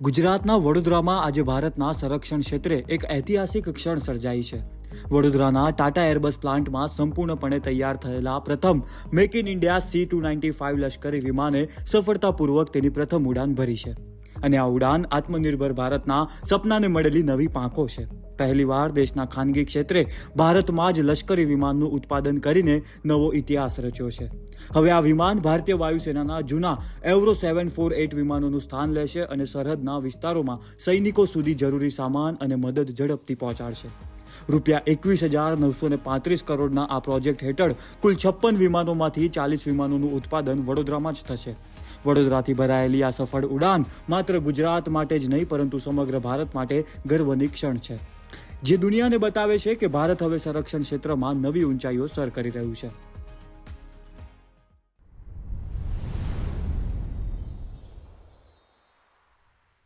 ગુજરાતના વડોદરામાં આજે ભારતના સંરક્ષણ ક્ષેત્રે એક ઐતિહાસિક ક્ષણ સર્જાઈ છે. વડોદરાના ટાટા એરબસ પ્લાન્ટમાં સંપૂર્ણપણે તૈયાર થયેલા પ્રથમ મેક ઇન ઇન્ડિયા C-295 લશ્કરી વિમાને સફળતાપૂર્વક તેની પ્રથમ ઉડાન ભરી છે. અને આ ઉડાન આત્મનિર્ભર ભારતના સપનાને મળેલી નવી પાંખો છે. પહેલીવાર દેશના ખાનગી ક્ષેત્રે ભારતમાં જ લશ્કરી વિમાનનું ઉત્પાદન કરીને નવો ઇતિહાસ રચ્યો છે. હવે આ વિમાન ભારતીય વાયુસેનાના જૂના એવરો 748 વિમાનોનું સ્થાન લેશે અને સરહદના વિસ્તારોમાં સૈનિકો સુધી જરૂરી સામાન અને મદદ ઝડપથી પહોંચાડશે. રૂપિયા 21,935 કરોડના આ પ્રોજેક્ટ હેઠળ કુલ 56 વિમાનોમાંથી 40 વિમાનોનું ઉત્પાદન વડોદરામાં જ થશે. વડોદરાથી ભરાયેલી આ સફળ ઉડાન માત્ર ગુજરાત માટે જ નહીં પરંતુ સમગ્ર ભારત માટે ગર્વની ક્ષણ છે, જે દુનિયાને બતાવે છે કે ભારત હવે સંરક્ષણ ક્ષેત્રમાં નવી ઊંચાઈઓ સર કરી રહ્યું છે.